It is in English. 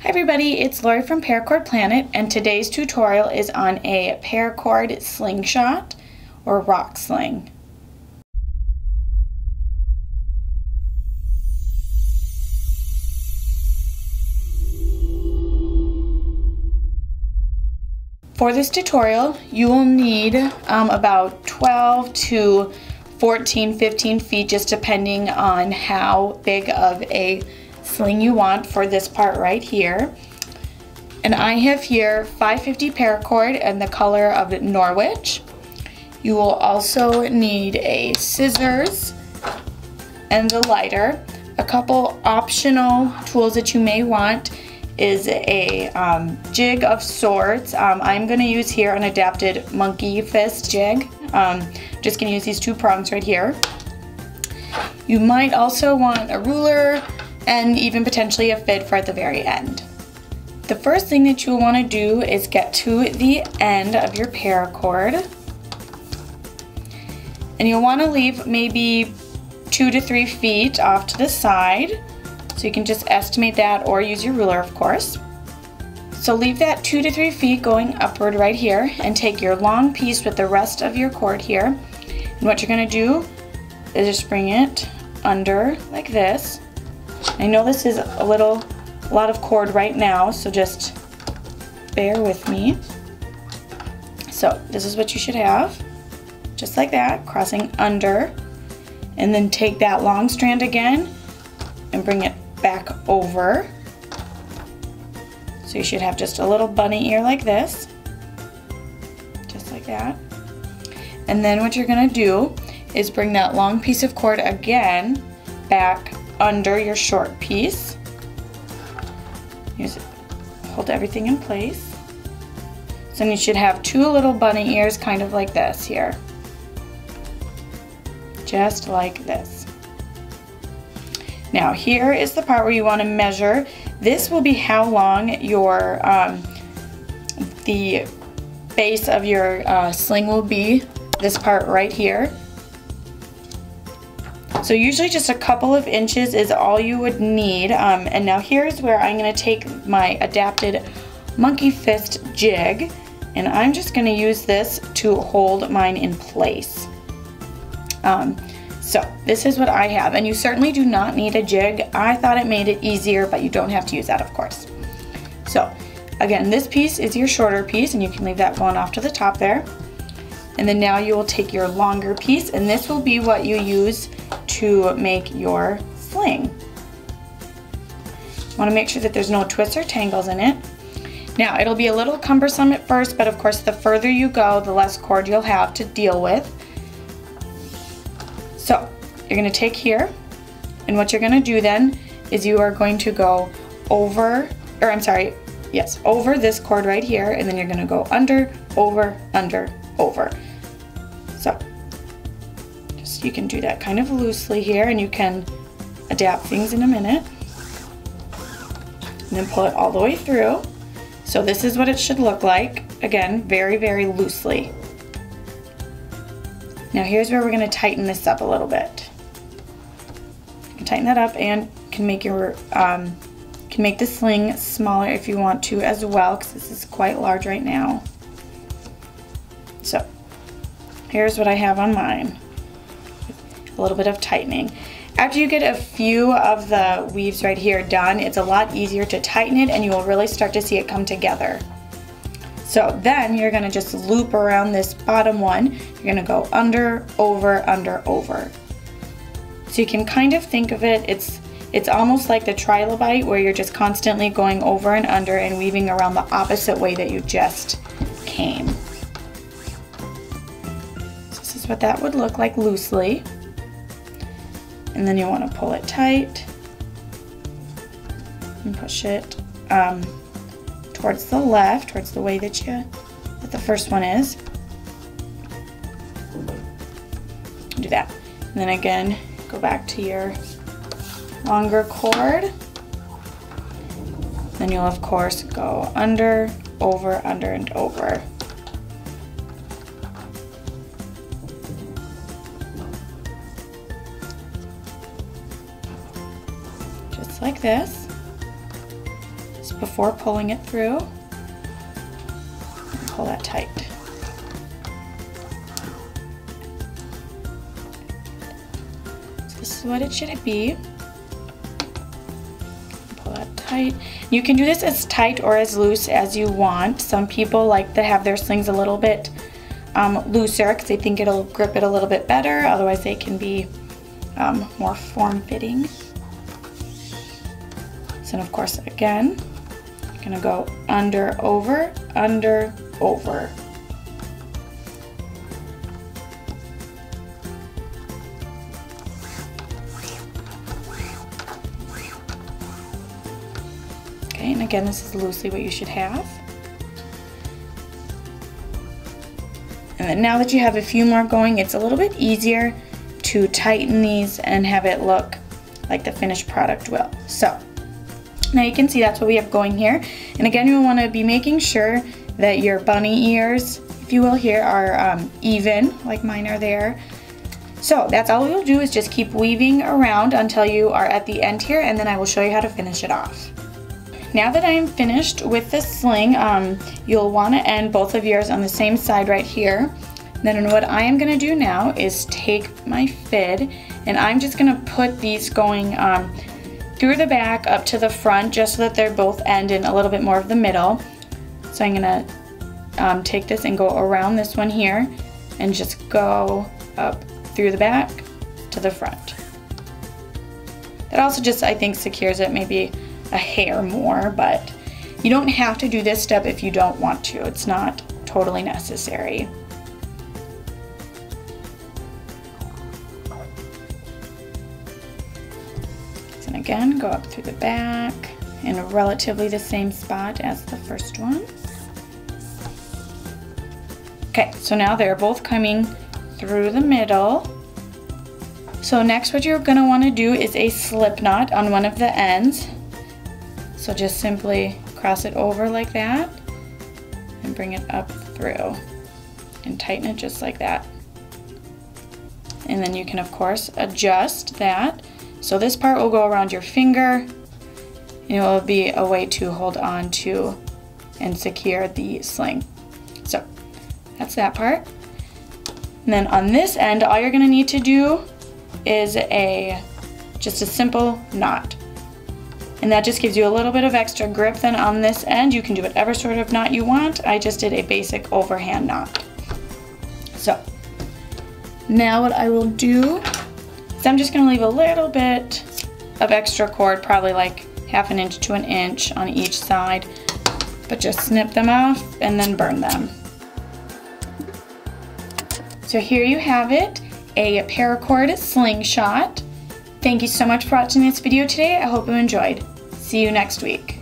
Hi everybody, it's Lori from Paracord Planet, and today's tutorial is on a Paracord Sling Shot or Rock Sling. For this tutorial, you will need about 12 to 15 feet, just depending on how big of a sling you want for this part right here. And I have here 550 paracord and the color of Norwich. You will also need a scissors and a lighter. A couple optional tools that you may want is a jig of sorts. I'm going to use here an adapted monkey fist jig. Just going to use these two prongs right here. You might also want a ruler and even potentially a fid at the very end. The first thing that you'll want to do is get to the end of your paracord, and you'll want to leave maybe 2 to 3 feet off to the side, so you can just estimate that or use your ruler, of course. So leave that 2 to 3 feet going upward right here, and take your long piece with the rest of your cord here, and what you're going to do is just bring it under like this. I know this is a lot of cord right now, so just bear with me. So this is what you should have, just like that, crossing under, and then take that long strand again and bring it back over. So you should have just a little bunny ear like this, just like that. And then what you're gonna do is bring that long piece of cord again back under your short piece. Hold everything in place. So then you should have 2 little bunny ears kind of like this here. Just like this. Now here is the part where you want to measure. This will be how long your the base of your sling will be, this part right here. So usually just a couple of inches is all you would need. And now here's where I'm going to take my adapted monkey fist jig, and I'm just going to use this to hold mine in place. So this is what I have, and you certainly do not need a jig. I thought it made it easier, but you don't have to use that, of course. So again, this piece is your shorter piece, and you can leave that one off to the top there. And then now you will take your longer piece, and this will be what you use to make your sling. You want to make sure that there's no twists or tangles in it. Now it'll be a little cumbersome at first, but of course the further you go, the less cord you'll have to deal with. So you're going to take here, and what you're going to do then is you are going to go over, or I'm sorry, yes, over this cord right here, and then you're going to go under, over, under, over. So just, you can do that kind of loosely here, and you can adapt things in a minute. And then pull it all the way through. So this is what it should look like. Again, very, very loosely. Now here's where we're going to tighten this up a little bit. You can tighten that up, and can make your can make the sling smaller if you want to as well, because this is quite large right now. So here's what I have on mine. A little bit of tightening. After you get a few of the weaves right here done, it's a lot easier to tighten it, and you will really start to see it come together. So then you're going to just loop around this bottom one. You're going to go under, over, under, over. So you can kind of think of it, it's almost like the trilobite, where you're just constantly going over and under and weaving around the opposite way that you just came. So this is what that would look like loosely. And then you want to pull it tight and push it towards the left, towards the way that the first one is. Do that. And then again, go back to your longer cord. Then you'll of course go under, over, under, and over. Just like this. just before pulling it through. Pull that tight. So this is what it should be. Pull that tight. You can do this as tight or as loose as you want. Some people like to have their slings a little bit looser because they think it'll grip it a little bit better. Otherwise they can be more form-fitting. So of course, again, I'm gonna go under, over, under, over. Okay, and again, this is loosely what you should have. And then now that you have a few more going, it's a little bit easier to tighten these and have it look like the finished product will. So now you can see that's what we have going here. And again, you'll want to be making sure that your bunny ears, if you will, here are even, like mine are there. So that's all you'll do, is just keep weaving around until you are at the end here, and then I will show you how to finish it off. Now that I am finished with the sling, you'll want to end both of yours on the same side right here. Then what I am going to do now is take my fid, and I'm just going to put these going through the back up to the front, just so that they're both end in a little bit more of the middle. So I'm going to take this and go around this one here and just go up through the back to the front. That also just, I think, secures it maybe a hair more, but you don't have to do this step if you don't want to. It's not totally necessary. And again, go up through the back in relatively the same spot as the first one. Okay, so now they're both coming through the middle. So next what you're going to want to do is a slip knot on one of the ends. So just simply cross it over like that and bring it up through and tighten it just like that. And then you can of course adjust that. So this part will go around your finger, and it will be a way to hold on to and secure the sling. So that's that part. And then on this end, all you're gonna need to do is just a simple knot. And that just gives you a little bit of extra grip. Then on this end, you can do whatever sort of knot you want. I just did a basic overhand knot. So now what I will do is I'm just gonna leave a little bit of extra cord, probably like 1/2 inch to 1 inch on each side, but just snip them off and then burn them. So here you have it, a Paracord Sling Shot. Thank you so much for watching this video today. I hope you enjoyed. See you next week.